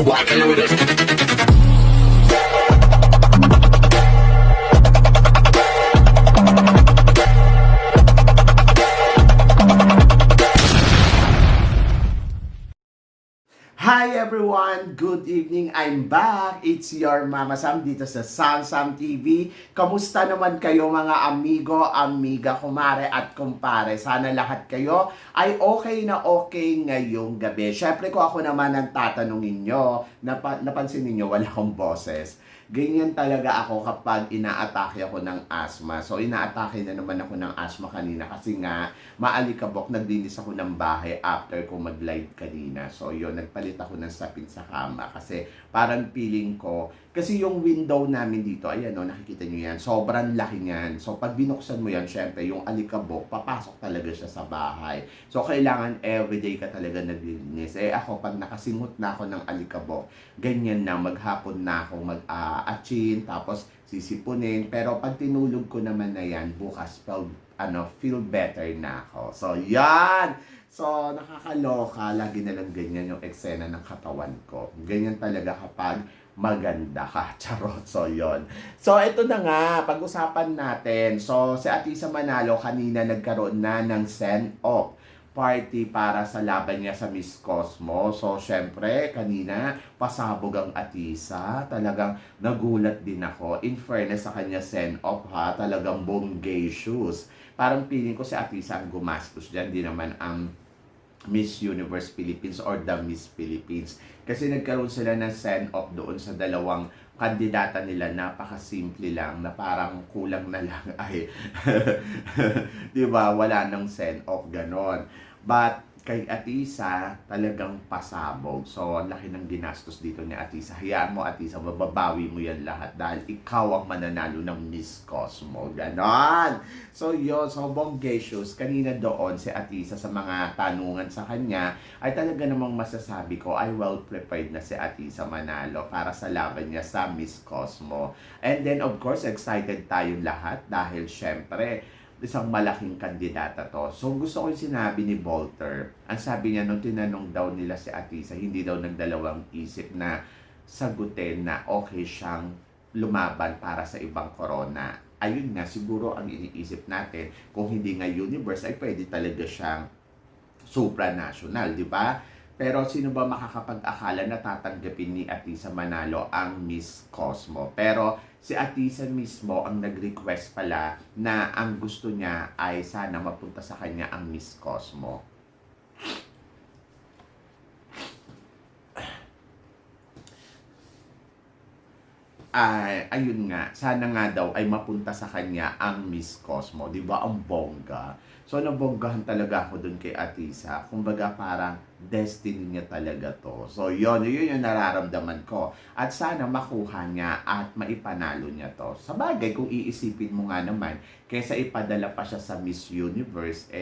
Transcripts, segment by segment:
walking with it. Hi everyone! Good evening! I'm back! It's your Mama Sam dito sa Sam TV. Kamusta naman kayo mga amigo, amiga, kumare at kumpare? Sana lahat kayo ay okay na okay ngayong gabi. Syempre ko ako naman ang tatanungin nyo, napansin niyo wala akong boses. Ganyan talaga ako kapag inaatake ako ng asthma. So inaatake na naman ako ng asthma kanina kasi nga maalikabok, naglinis ako ng bahay after ko mag-live kanina. So yun, nagpalit ako ng sapin sa kama kasi parang feeling ko, kasi yung window namin dito, ayan o, nakikita nyo yan, sobrang laki niyan. So pag binuksan mo yan, syempre yung alikabok, papasok talaga siya sa bahay. So kailangan everyday ka talaga naglinis. Ako, pag nakasingot na ako ng alikabok, ganyan na, maghapon na ako mag-atchin, tapos sisipunin. Pero pag tinulog ko naman na yan, bukas feel better na ako. So, yan! So, nakakaloka. Lagi na lang ganyan yung eksena ng katawan ko. Ganyan talaga kapag maganda ka. Charot. So, yon. So, ito na nga. Pag-usapan natin. So, si Atisa Manalo kanina nagkaroon na ng send-off party para sa laban niya sa Miss Cosmo. So, syempre, kanina, pasabog ang Atisa. Talagang nagulat din ako. In fairness sa kanya send-off ha, talagang bongacious. Parang feeling ko si Atisa ang gumastos dyan. Di naman ang Miss Universe Philippines or the Miss Philippines. Kasi nagkaroon sila ng send-off doon sa dalawang kandidata nila, napakasimple lang na parang kulang na lang ay di ba, wala nang send-off ganon. But kay Atisa, talagang pasabog. So, ang laki ng ginastos dito ni Atisa. Hayaan mo, Atisa, mababawi mo yan lahat dahil ikaw ang mananalo ng Miss Cosmo. Ganon! So, yun. So, bongacious. Kanina doon si Atisa sa mga tanungan sa kanya, ay talaga namang masasabi ko ay well prepared na si Atisa Manalo para sa laban niya sa Miss Cosmo. And then, of course, excited tayong lahat dahil syempre, isang malaking kandidata to. So, gusto ko yung sinabi ni Volter. Ang sabi niya, nung tinanong daw nila si Atisa, hindi daw nagdalawang isip na sagutin na okay siyang lumaban para sa ibang corona. Ayun nga, siguro ang iniisip natin, kung hindi nga universe, ay pwede talaga siyang supranational, di ba? Pero sino ba makakapag-akala na tatanggapin ni Atisa Manalo ang Miss Cosmo? Pero si Atisa mismo ang nag-request pala na ang gusto niya ay sana mapunta sa kanya ang Miss Cosmo. Ayun nga, sana nga daw ay mapunta sa kanya ang Miss Cosmo, 'di ba? Ang bongga. So nabonggahan talaga ako dun kay Atisa. Kumbaga parang destiny niya talaga 'to. So yun yung nararamdaman ko. At sana makuha niya at maipanalo niya 'to. Sa bagay, kung iisipin mo nga naman, kaysa ipadala pa siya sa Miss Universe,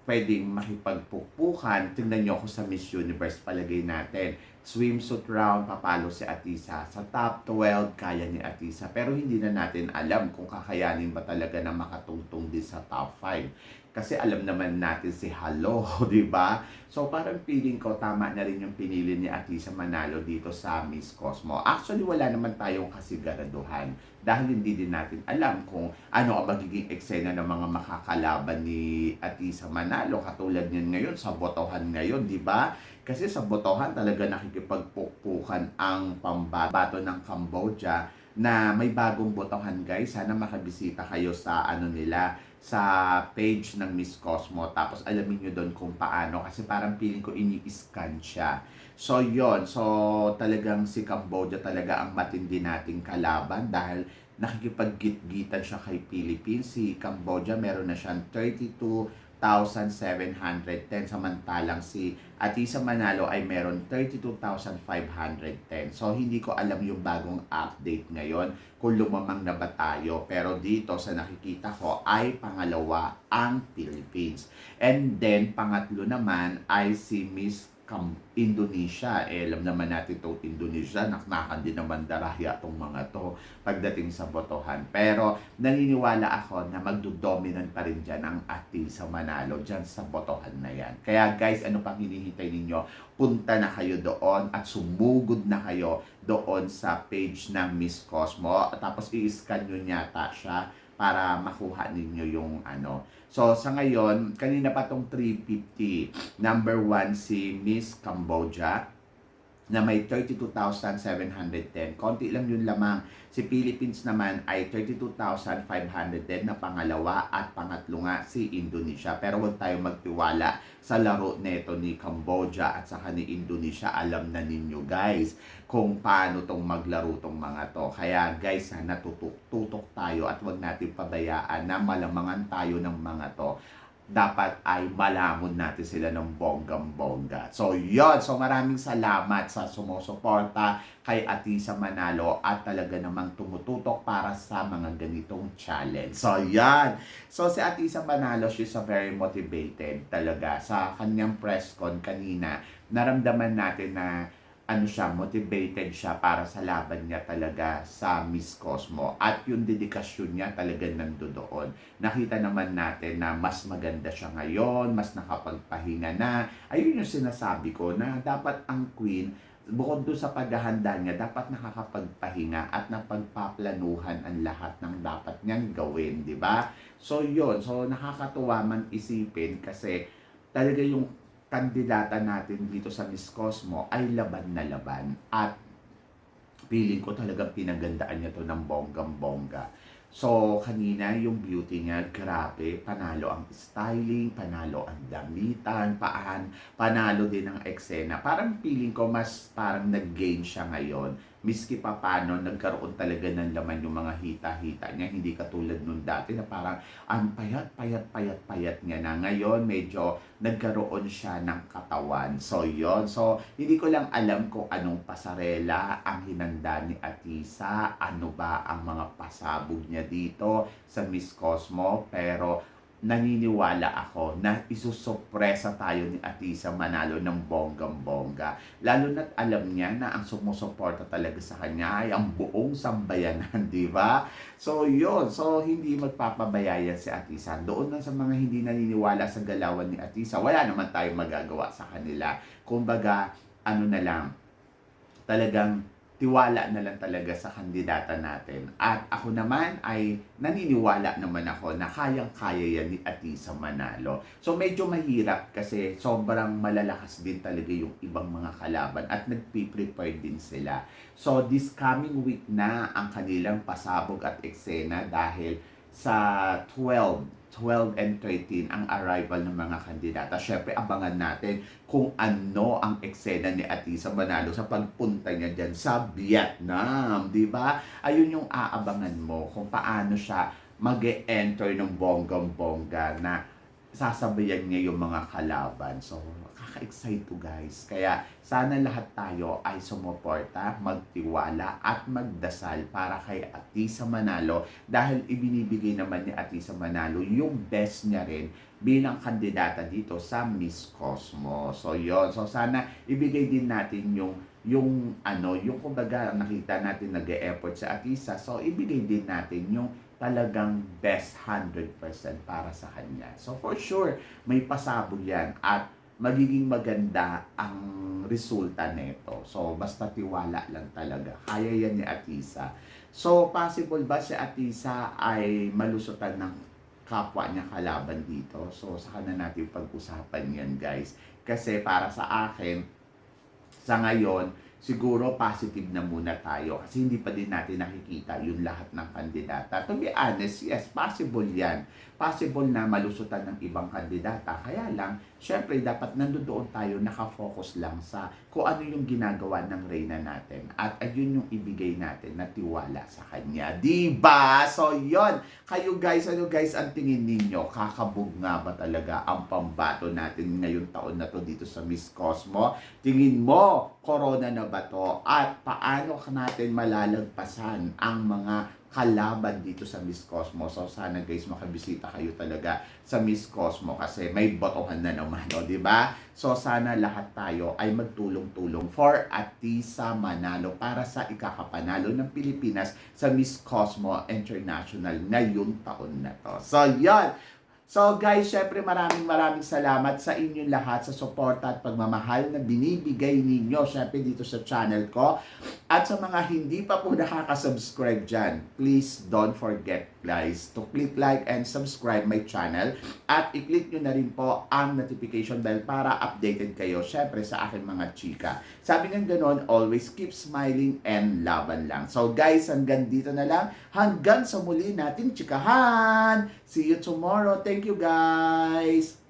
pwedeng makipagpukpukan. Tingnan nyo ako sa Miss Universe, palagay natin. Swimsuit round, papalo si Atisa. Sa top 12, kaya ni Atisa. Pero hindi na natin alam kung kakayanin ba talaga na makatungtong din sa top 5. Kasi alam naman natin si Halo, di ba? So parang feeling ko tama na rin yung pinili ni Atisa Manalo dito sa Miss Cosmo. Actually, wala naman tayong kasiguraduhan dahil hindi din natin alam kung ano ang magiging eksena ng mga makakalaban ni Atisa Manalo. Katulad niyan ngayon sa botohan ngayon, di ba? Kasi sa botohan talaga nakikipagpukpukan ang pambato ng Cambodia na may bagong botohan, guys. Sana makabisita kayo sa nila, sa page ng Miss Cosmo. Tapos alamin nyo doon kung paano. Kasi parang feeling ko ini-scan siya. So yon. So talagang si Cambodia talaga ang matindi nating kalaban dahil nakikipag-git-gitan siya kay Philippines. Si Cambodia meron na siyang 32,710 samantalang si Atisa Manalo ay meron 32,510. So hindi ko alam yung bagong update ngayon kung lumamang na ba tayo. Pero dito sa nakikita ko ay pangalawa ang Philippines. And then pangatlo naman ay si Miss Indonesia. Alam naman natin itong Indonesia, naknakan din naman darahya itong mga to pagdating sa botohan. Pero naniniwala ako na magdodominant pa rin dyan ang Atisa Manalo dyan sa botohan na yan. Kaya guys, ano pang hinihintay ninyo? Punta na kayo doon at sumugod na kayo doon sa page ng Miss Cosmo. Tapos i-scan nyo yata siya para makuha ninyo yung ano. So, sa ngayon, kanina pa tong 350. Number 1 si Miss Cambodia na may 32,710. Konti lang yun lamang. Si Philippines naman ay 32,510 na pangalawa at pangatlo nga si Indonesia. Pero huwag tayo magtiwala sa laro neto ni Cambodia at saka ni Indonesia. Alam na ninyo guys kung paano tong maglaro tong mga to. Kaya guys, sana tutok tayo at huwag natin pabayaan na malamangan tayo ng mga to. Dapat ay malamon natin sila ng bonggang-bongga. So, yon. So, maraming salamat sa sumusuporta kay Atisa Manalo at talaga namang tumututok para sa mga ganitong challenge. So, yan. So, si Atisa Manalo, she's a very motivated talaga. Sa kanyang press con kanina, naramdaman natin na motivated siya para sa laban niya talaga sa Miss Cosmo. At yung dedikasyon niya talaga nandoon. Nakita naman natin na mas maganda siya ngayon, mas nakapagpahinga na. Ayun yung sinasabi ko na dapat ang Queen, bukod doon sa paghahanda niya, dapat nakakapagpahinga at napagpaplanuhan ang lahat ng dapat niyang gawin, di ba? So yun, so nakakatuwa man isipin kasi talaga yung kandidata natin dito sa Miss Cosmo ay laban na laban at feeling ko talagang pinagandaan niya to ng bonggang-bongga. So, kanina yung beauty niya, grabe, panalo ang styling, panalo ang damitan, panalo din ang eksena. Parang feeling ko mas parang nag-gain siya ngayon. Miski pa paano, nagkaroon talaga ng laman yung mga hita-hita niya. Hindi katulad nung dati na parang ang payat niya na. Ngayon, medyo nagkaroon siya ng katawan. So, yon. So, hindi ko lang alam kung anong pasarela ang hinanda ni Atisa. Ano ba ang mga pasabog niya dito sa Miss Cosmo. Pero, naniniwala ako na isusupresa tayo ni Atisa Manalo ng bonggang-bongga. Lalo na't alam niya na ang sumusuporta talaga sa kanya ay ang buong sambayanan, di ba? So, yun. So, hindi magpapabayaya si Atisa. Doon lang sa mga hindi naniniwala sa galawan ni Atisa, wala naman tayong magagawa sa kanila. Kumbaga, na lang, talagang tiwala na lang talaga sa kandidata natin. At ako naman ay naniniwala naman ako na kayang-kaya yan ni Atisa Manalo. So medyo mahirap kasi sobrang malalakas din talaga yung ibang mga kalaban at nagpi-prepare din sila. So this coming week na ang kanilang pasabog at eksena dahil sa 12 and 13 ang arrival ng mga kandidata. Syempre, abangan natin kung ano ang eksena ni Atisa Manalo sa pagpunta niya dyan sa Vietnam. Di ba? Ayun yung aabangan mo kung paano siya mag-e-enter ng bonggang-bongga na sasabayan niya yung mga kalaban. So, kaka-excite to guys. Kaya sana lahat tayo ay sumuporta, magtiwala at magdasal para kay Atisa Manalo dahil ibinibigay naman ni Atisa Manalo yung best niya rin bilang kandidata dito sa Miss Cosmo. So yon. So sana ibigay din natin yung kumbaga nakita natin nag-e-effort sa Atisa. So ibigay din natin yung talagang best 100% para sa kanya. So for sure, may pasabog yan at magiging maganda ang resulta nito. So basta tiwala lang talaga. Kaya yan ni Atisa. So possible ba si Atisa ay malusutan ng kapwa niya kalaban dito? So saka na natin pag-usapan yan guys. Kasi para sa akin, sa ngayon, siguro positive na muna tayo kasi hindi pa din natin nakikita yung lahat ng kandidata. To be honest, yes, possible yan. Possible na malusutan ng ibang kandidata. Kaya lang, syempre dapat nandoon tayo nakafocus lang sa kung ano yung ginagawa ng reyna natin. At ayun yung ibigay natin na tiwala sa kanya. Diba? So, yon. Kayo guys, ano guys ang tingin ninyo? Kakabog nga ba talaga ang pambato natin ngayong taon na to dito sa Miss Cosmo? Tingin mo, corona na ba to? At paano natin malalagpasan ang mga kalaban dito sa Miss Cosmo. So sana guys makabisita kayo talaga sa Miss Cosmo kasi may botohan na naman, no, di ba? So sana lahat tayo ay magtulong-tulong for Atisa manalo para sa ikakapanalo ng Pilipinas sa Miss Cosmo International ngayong taon na to. So yan. So guys, syempre maraming salamat sa inyong lahat sa suporta at pagmamahal na binibigay ninyo syempre dito sa channel ko. At sa mga hindi pa po nakaka-subscribe dyan, please don't forget guys to click like and subscribe my channel at i-click nyo na rin po ang notification bell para updated kayo syempre sa aking mga chika. Sabi ng ganon, always keep smiling and laban lang. So guys, hanggang dito na lang. Hanggang sa muli nating chikahan. See you tomorrow. Thank you guys.